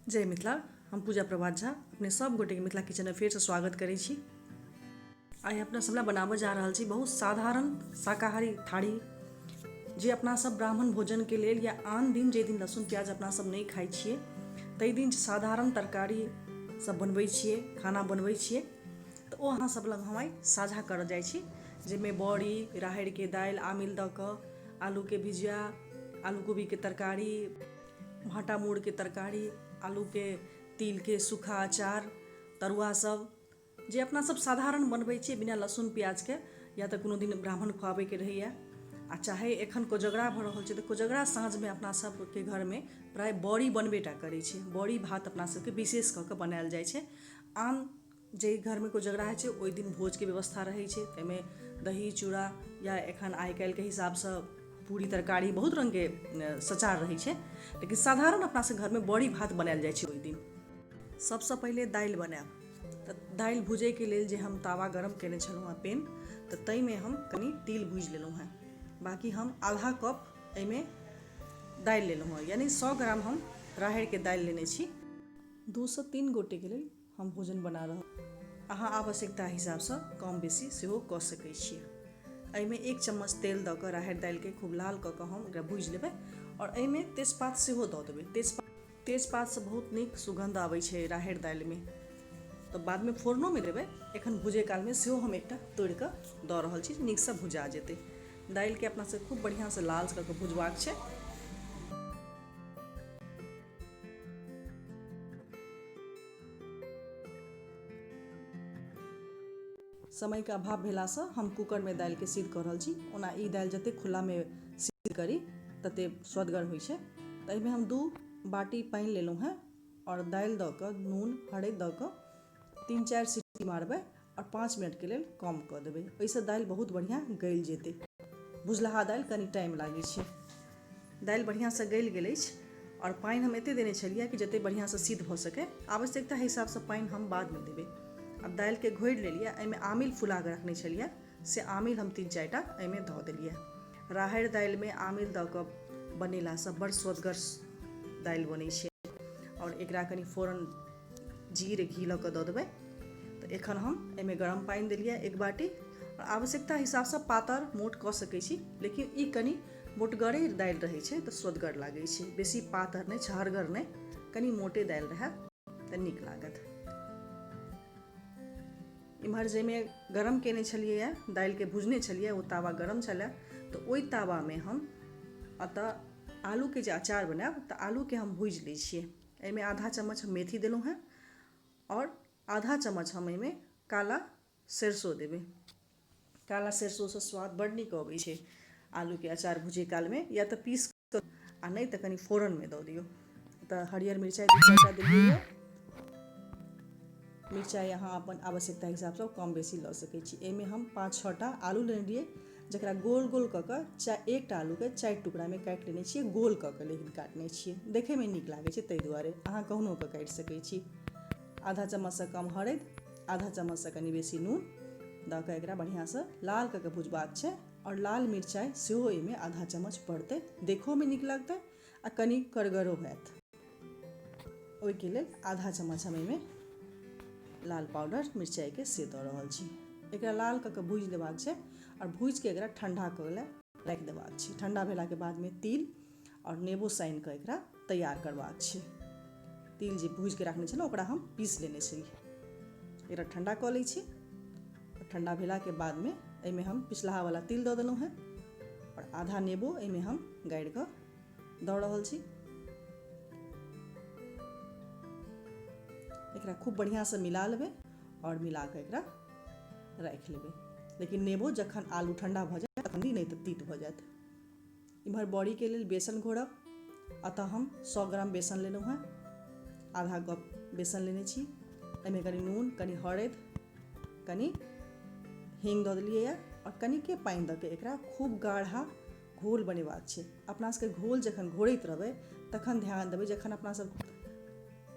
जय मिथिला। हम पूजा प्रभात झा अपने सब गोटे के मिथिला किचन में फेर से स्वागत करै छी। आइ अपना सबला बनाबऽ जा रहल छी बहुत साधारण शाकाहारी थाली जे अपना सब ब्राह्मण भोजन के लेल या आन दिन जे दिन लहसुन प्याज अपना सब नहीं खाइ छियै तै दिन साधारण तरकारी सब बनबै छियै, खाना बनबै छियै तऽ ओ अहाँ सब लग हम आइ साझा करऽ जाइ छी, जाहिमे बड़ी, राहड़ के दालि, आमिल दऽ कऽ आलू के भुजिया, आलू गोभी के तरकारी, भाटा मूड़ के तरकारी, आलू के तिल के सूखा अचार, तरुआ सब जे अपना सब साधारण बनबै छियै बिना लहसुन प्याज के, या तऽ कोनो दिन ब्राह्मण खुआबे के रहैया आ चाहे एखन कोजगरा भऽ रहल छै तऽ कोजगरा साँझ में अपना सब के घर में प्राय बड़ी बनबेटा करै छै। बड़ी भात अपना सबके विशेष कऽ कऽ बनायल जाइ छै। आन जे घर में कोजगरा होइ छै ओहि दिन भोज के व्यवस्था रहै छै, ताहिमे दही चूड़ा या एखन आइ काल्हि के हिसाब से पूरी तरकारी बहुत रंग के सचार रहै छै, लेकिन साधारण अपना सब घर में बड़ी भात बनायल जाइ छै ओहि दिन। सबसे पहिले दालि बनायब तऽ दालि भूजै के लेल जे हम तावा गरम केने छलहुँ हेँ पेन, तऽ ताहिमे हम कनि तिल भूजि लेलहुँ हेँ। बाकी हम आधा कप एहिमे दालि लेलहुँ हेँ, यानी 100 ग्राम हम राहड़ के दालि लेने छी। 2 से 3 गोटे के लेल हम भोजन बना रहल। अहाँ आवश्यकता हिसाब से कम बेसी सेहो कऽ सकै छियै। एहिमे 1 चम्मच तेल दऽ कऽ राहड़ दालि के खूब लाल कऽ कऽ हम एकरा भूजि लेबै और एहिमे तेजपात सेहो दऽ देबै। तेजपात से बहुत नीक सुगंध आबै छै राहड़ दालि में, तऽ बाद में फोरनो में देबै। एखन भुजै काल में सेहो हम एकटा तोड़ि कऽ दऽ रहल छी, नीक से भुजा जेतै। दालि के अपना से खूब बढ़िया से लाल कऽ कऽ भुजबाक छै। समय के अभाव भेला से हम कुकर में दालि के सिद्ध कऽ रहल छी। ओना ई दालि जते खुला में सिद्ध करी तते स्वदगर होइ छै। तऽ एहिमे हम 2 बाटी पानि लेलहुँ हेँ और दालि दऽ कऽ नून हरदि दऽ कऽ 3-4 सीटी मारबै और 5 मिनट के लेल कम कऽ देबै। ओहिसँ दालि बहुत बढ़िया गलि जेतै। भुजलाहा दालि कनि टाइम लागै छै। दालि बढ़िया से गलि गेल अछि और पानि हम एते देने छलियै कि जते बढ़िया से सिद्ध भऽ सकै। आवश्यकता हिसाब से पानि हम बाद में देबै। अब दालि के घोड़ि लेलियै, एहिमे आमिल फुला कऽ रखने छलियै से आमिल हम 3-4 टा एहिमे धऽ देलियै। राहड़ दालि में आमिल दऽ कऽ बनेलासँ बड़ स्वदगर दालि बनै छै और एकरा कनि फोरन जीर घी लऽ कऽ दऽ देबै। तऽ एखन हम एहिमे गरम पानि देलियै 1 बाटी और आवश्यकता हिसाब से पातर मोट कऽ सकै छी, लेकिन ई कनि मोटगरे दालि रहै छै तऽ स्वदगर लागै छै। बेसी पातर नहि, छहरगर नहि, कनि मोटे दालि रहै तऽ नीक लागत। इम्हर जाहिमे गरम केने छलियै दालि के भुजने छलियै ओ तावा गरम छलै, तऽ ओहि तावा में हम अतः आलू के जे अचार बनायब तऽ आलू के हम भूजि लै छियै। एहिमे आधा चम्मच हम मेथी देलहुँ हेँ और आधा चम्मच हम एहिमे काला सरसों देबै। काला सरसों से स्वाद बड़ नीक अबै छै आलू के अचार भुजै काल में, या तऽ पीस कऽ आ नहीं तऽ कनि फोरन में दऽ दियौ। तऽ हरियर मिरचाई 2-4 टा देलियै। मिरचाई अहाँ अपन आवश्यकता हिसाब से कम बेसी लऽ सकै छी। एहिमे हम 5-6 टा आलू लेने रहियै, जकरा गोल गोल कऽ कऽ एकटा आलू के 4 टुकड़ा में काटि लेने छियै। गोल कऽ कऽ लेकिन काटने छियै, देखै में नीक लागै छै ताहि दुआरे। अहाँ कहुनो कऽ काटि सकै छी। आधा चम्मच से कम हरदि, आधा चम्मच से कनि बेसी नून दऽ कऽ एकरा बढ़िया से लाल कऽ कऽ भुजबाक छै और लाल मिरचाई सेहो एहिमे आधा चम्मच पड़तै। देखो में नीक लगतै आ कनि करगरो हैत। ओहिके लेल आधा चम्मच हम एहिमे लाल पाउडर मिरचाई के से दऽ रहल छी। एकरा लाल कऽ कऽ भूजि देबाक छै और भूजि के एकरा ठंडा कऽ लेल राखि देबाक छै। ठंडा भेला के बाद में तिल और नेबो सानि कऽ एकरा तैयार करबाक छै। तिल जे भूजि के रखने छलहुँ ओकरा हम पीस लेने छलियै। एकरा ठंडा कऽ लै छी। ठंडा भेला के बाद में एहिमे हम पिछलाहा वाला तिल दऽ देलहुँ हेँ और आधा नेबो एहिमे हम गाड़ि कऽ दऽ रहल छी। एकरा खूब बढ़िया से मिला लेबै और मिला कऽ एकरा राखि लेबै। लेकिन नेबो जखन आलू ठंडा भऽ जाय तखन नहीं तऽ तीत भऽ जायत। इम्हर बड़ी के लेल बेसन घोरब, अतः हम 100 ग्राम बेसन लेलहुँ हेँ। आधा कप बेसन लेने छी। एहिमे कनि नून, कनि हरदि, कनि हींग दऽ देलियै और कनिके पानि दऽ के एकरा खूब गाढ़ा घोल बनेबाक छै। अपना सबके घोल जखन घोरैत रहबै तखन ध्यान देबै, जखन अपना सब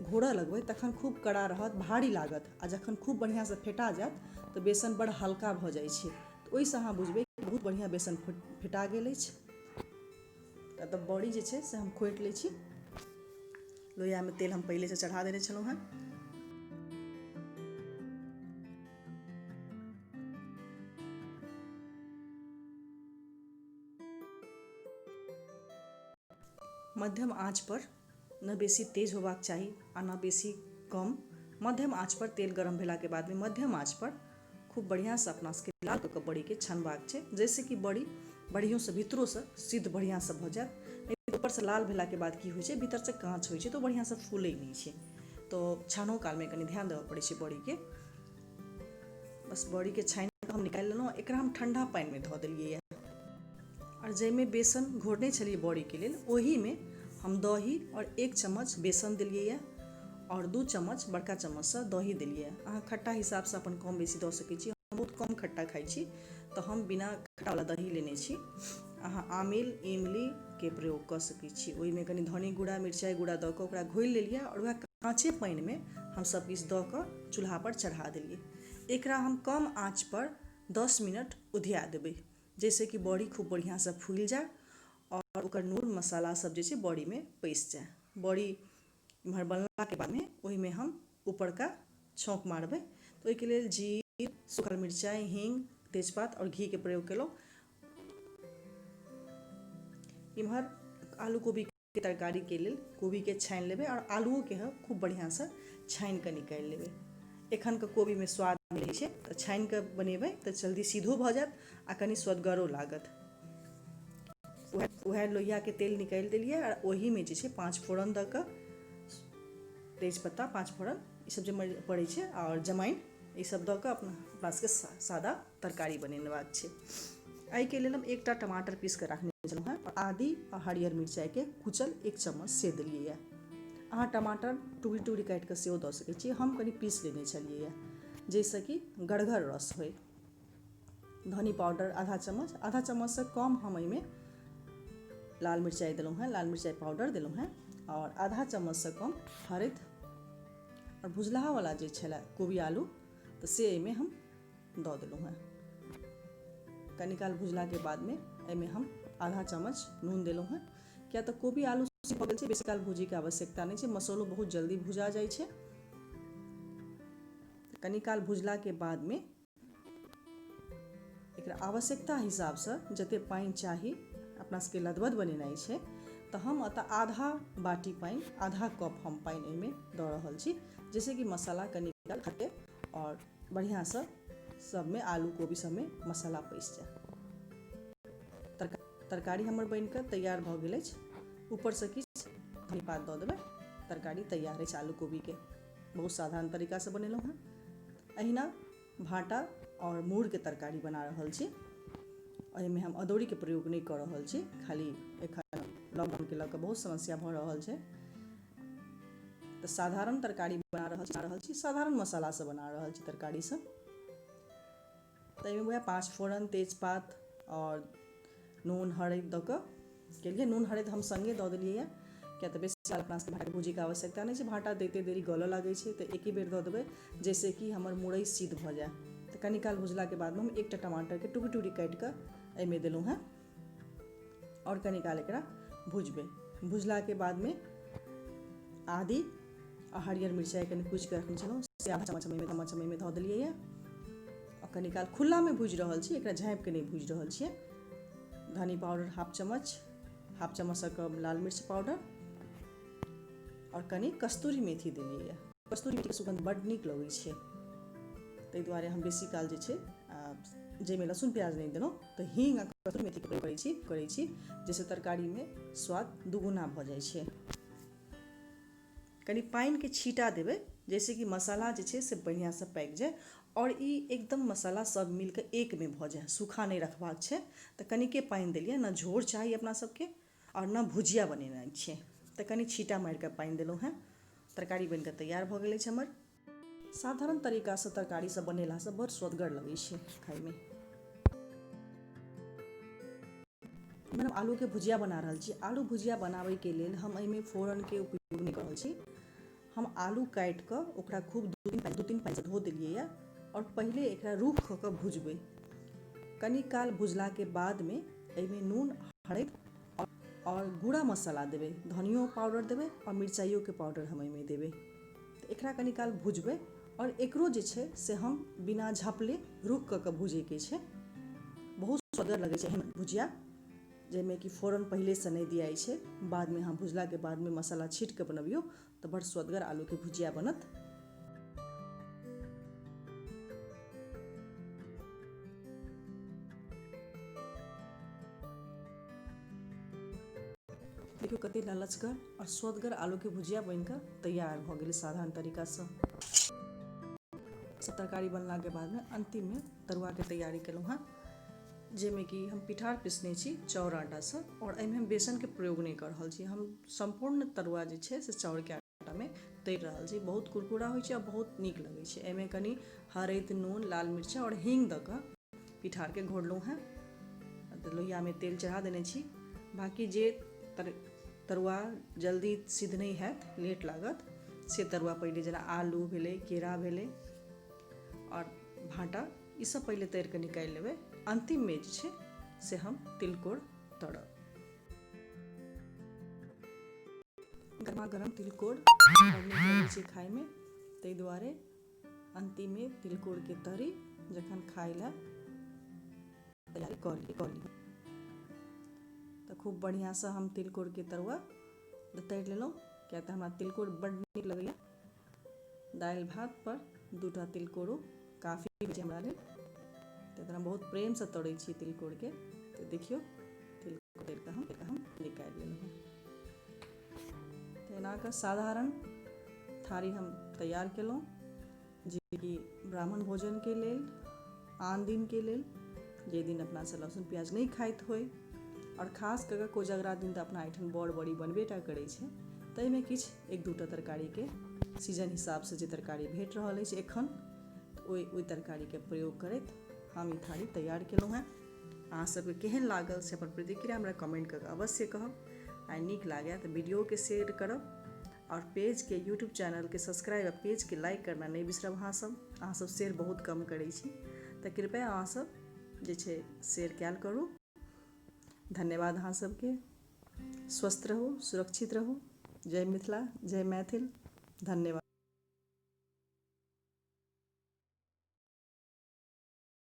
घोरऽ लगबै तखन खूब कड़ा रहत, भारी लागत, आ जखन खूब बढ़िया से फेटा जायत तऽ बेसन बड़ हल्का भऽ जाइ छै। तऽ ओहिसँ अहाँ बुझबै कि बहुत बढ़िया बेसन फेटा गेल अछि। तऽ बड़ी जे छै से हम खोंटि लै छी। लोहिया में तेल हम पहले से चढ़ा देने छलहुँ हैं। मध्यम आँच पर, न बेसी तेज होबाक चाही आ न बेसी कम, मध्यम आँच पर तेल गरम भेला के बाद में मध्यम आँच पर खूब बढ़िया से अपना सबके लाल कऽ बड़ी के छनबाक छै, जैसे कि बड़ी बढ़ियों से भीतरों से सिद्ध बढ़िया से भऽ जायत। नहीं ऊपर से लाल भेला के बाद की होइ छै, भीतर से काँच होइ छै, तो बढ़िया से फूलै नहीं छै। तो छानो काल में कनी ध्यान देबऽ पड़ै छै बड़ी के। बस बड़ी के छानि कऽ हम निकालि लेलहुँ। एकरा हम ठंडा पानि में धऽ देलियै है, और जाहिमे बेसन घोरने छलियै बड़ी के लेल, ओही में हम दही और 1 चम्मच बेसन देलियै है और 2 चम्मच बड़का चम्मच से दही देलियै। अहाँ खट्टा हिसाब से अपन कम बेसी दऽ सकै छी। हम बहुत कम खट्टा खाइ छी, तो हम बिना खट्टा वाला दही लेने छी। अहाँ आमिल इमली के प्रयोग कऽ सकै छी। ओहि में कनी धनी गुड़ा मिरचाई गुड़ा दऽ कऽ ओकरा घोलि लेलियै और वएह काँचे पानि में हम सब किछु दऽ कऽ चूल्हा पर चढ़ा देलियै। एकरा हम कम आँच पर 10 मिनट उधिया देबै, जैसे कि बड़ी खूब बढ़िया से फूलि जाए और ओकर नून मसाला सब जे छै बड़ी में पैस जाए। बड़ी इम्हर बनला के बाद में ओहि में हम ऊपर का छौंक मारबै। तो ओहिके लेल जीर, सूखल मिरचाई, हींग, तेजपात और घी के प्रयोग केलहुँ। इम्हर आलू कोबी के तरकारी के लेल कोबी के छानि लेबै और आलूओ के खूब बढ़िया से छानि कऽ निकालि लेबै। एखन के कोबी में स्वाद मिलै छै, तो छानि कऽ बनेबै तो जल्दी सीधो भऽ जायत आ कनी स्वदगरो लागत। वएह लोहिया के तेल निकालि देलियै और ओही में जे छै 5 फोरन दऽ कऽ, तेजपत्ता 5 फोरन ई सब जे पड़ै छै और जमाइन ई सब दऽ कऽ अपना सबके सादा तरकारी बनेबाक छै। एहि के लेल हम 1टा टमाटर पीस कऽ राखने छलहुँ हैं और आदी आ हरियर मिरचाई के कुचल 1 चम्मच से देलियै है। अहाँ टमाटर टुकड़ी टुकड़ी काटि कऽ सेहो दऽ सकै छी। हम कनी पीस लेने छलियै है, जैसे कि गड़गर रस होय। धनी पाउडर आधा चम्मच से कम हम एहिमे लाल मिरचाई देलहुँ हैं, लाल मिरचाई पाउडर देलहुँ हैं और आधा चम्मच से कम हरैद और भुजलाहा वाला जे छलै कोबी आलू तो से एहिमे हम दऽ देलहुँ हैं। कनी काल भुजला के बाद में एहिमे हम आधा चम्मच नून देलहुँ हैं। किया तऽ कोबी आलू भऽ गेल छै, बेसी काल भूजै के आवश्यकता नहीं छै, मसालो बहुत जल्दी भुजा जाइ छै। कनी काल भुजला के बाद में एकरा आवश्यकता हिसाब से जते पानि चाही, अपना सबके लदबद बनेनाइ छै, तो हम अतः आधा बाटी पानि, आधा कप हम पानि एहिमे दऽ रहल छी, जैसे कि मसाला कनी काल खटे और बढ़िया से सब में आलू कोबी सब में मसाला पैस जाए। तरकारी हमर बनि कऽ तैयार भऽ गेल अछि। ऊपर से किछु धनी पात दऽ देबै, तरकारी तैयार अछि आलू कोबी के। बहुत साधारण तरीका से बनेलहुँ हैं। अहिना भाटा और मूर के तरकारी बना रहल छी। एहिमे हम अदौरी के प्रयोग नहीं कऽ रहल छी, खाली एखन लॉकडाउन के लऽ कऽ बहुत समस्या भऽ रहल छै, तो साधारण तरकारी बना रहल छी, साधारण मसाला से बना रहल छी तरकारी सब। तो एहिमे वएह 5 फोरन, तेजपात और नून हरैद दऽ कऽ केलियै। नून हरैद हम संगे दऽ देलियै है, किया तऽ बेसी काल अपना सबके भाटा भूजै के आवश्यकता नहीं छै। भाटा दैते देरी गलऽ लागै छै, तो एके बेर दऽ देबै, जैसे कि हमर मुरई सिद्ध भऽ जाए। तो कनी काल भुजला के बाद में हम 1टा टमाटर के टुकड़ी टुकड़ी काटि कऽ एहिमे देलहुँ हैं और कनी काल एकरा भुजबै। भुजला के बाद में आदी आ हरियर मिरचाई कनी कुचि कऽ रखने छलहुँ से आधा चम्मच हम एहिमे धऽ देलियै है और कनी काल खुल्ला में भुजि रहल छी, एकरा झाँपि के नहीं भुजि रहल छियै। धनी पाउडर हाफ चम्मच से कम लाल मिर्च पाउडर और कनी कस्तूरी मेथी देलियै है। कस्तूरी मेथी के सुगंध बड्ड नीक लगै छै, ताहि दुआरे हम बेसी काल जे छै जाहिमे लहसुन प्याज नहीं देलहुँ, तो हींग आ कस्तूरी मेथी के प्रयोग करै छी, जैसे तरकारी में स्वाद दुगुना भऽ जाइ छै। कनी पानि के छींटा देबै, जैसे कि मसाला जे छै से बढ़िया से पाकि जाए और ई एकदम मसाला सब मिल के एक में भऽ जाए। सूखा नहीं रखबाक छै, तो कनिके पानि देलियै, न झोर चाही अपना सबके और न भुजिया बनेनाइ छै, तो कनी छींटा मारि कऽ पानि देलहुँ हैं। तरकारी बनि कऽ तैयार भऽ गेल अछि हमर। साधारण तरीका से तरकारी सब बनेला से बड़ स्वदगर लगै छै खाय में। हम आलू के भुजिया बना रहल छी। आलू भुजिया बनाबै के लेल हम एहिमे फोरन के उपयोग नहीं कऽ रहल छी। हम आलू काटि कऽ ओकरा खूब 2-3 पानि से धो देलियै है और पहिले एकरा रूख कऽ भुजबै। कनी काल भुजला के बाद में एहिमे नून हरैद और और गुड़ा मसाला देबे, धनियो पाउडर देबे और मिरचाइयो के पाउडर हम एहिमे देबे। तो एकरा कनी काल भुजबै और एकरो जे छै से हम बिना झपले रुक कऽ भुजै के छै। बहुत सुअदगर लगै छै एहन भुजिया जाहिमे कि फोरन पहिले से नहीं दियाई छै, बाद में अहाँ भुजला के बाद में मसाला छीट के बनबियौ तो बड़ सुअदगर आलू के भुजिया बनत। देखियो कते ललचगर और सुअदगर आलू के भुजिया बनकर तैयार भ गेलै साधारण तरीका से। सब तरकारी बनला के बाद में अंतिम में तरुआ के तैयारी केलहुँ हाँ, जेमे कि हम पिठार पिसने छी चाउर आटा से और एहिमे हम बेसन के प्रयोग नहीं कर रहल छी। हम संपूर्ण तरुआ जे छै से चाउर के आटा में तैर रहल छी। बहुत कुरकुरा होइ छै और बहुत नीक लगै छै। एहिमे कनी हरैद, नून, लाल मिर्चा और हींग दऽ कऽ पिठार के घोरलहुँ हैं। लोहिया में तेल चढ़ा देने छी। बाकी जे तरुआ जल्दी सिद्ध नहीं हैत, लेट लागत, से तरुआ पहिले जेना आलू भेलै, केरा भेलै और भाटा, ई सब पहिले तैर के निकालि लेबै। अंतिम में जे छै से हम तिलकोर तरब। गरमा गरम तिलकोर बड़ नीक लगै छै खाय में, ताहि दुआरे अंतिम में तिलकोर के तरी जखन खाय ला तैयारी कऽ ली तो खूब बढ़िया से हम तिलकोर के तरुआ तैर लेलहुँ। किया तऽ हमरा तिलकोर बड़ नीक लगैया। दालि भात पर 2टा तिलकोरो काफी होइ छै हमरा लेल। तो हम बहुत प्रेम से तोड़ै छी तिलकोर के। तो देखियो तिलकोर के हम निकालि लेलहुँ। तो एना कऽ साधारण थारी हम तैयार केलहुँ, जे कि ब्राह्मण भोजन के लेल, आन दिन के लेल, जे दिन अपना से लहसुन प्याज नहीं खाइत होय, और खास कऽ कऽ कोजगरा दिन तो अपना एहिठाम बड़ बड़ी बनबेटा करै छै। तो एहिमे किछु 1-2टा तरकारी के सीजन हिसाब से जे तरकारी भेट रहल अछि एखन, ओहि तरकारी के प्रयोग करैत हम ई थारी तैयार केलहुँ हैं। अहाँ सबके केहन लागल से अपन प्रतिक्रिया हमरा कमेंट करके अवश्य कहब। आ नीक लागै तो वीडियो के शेयर करब और पेज के यूट्यूब चैनल के सब्सक्राइब और पेज के लाइक करना नहीं बिसरब। अहाँ सब शेयर बहुत कम करै छी, तो कृपया अहाँ सब जे छै शेयर कैल करू। धन्यवाद अहाँ सबके। स्वस्थ रहू, सुरक्षित रहू। जय मिथिला, जय मैथिल। धन्यवाद।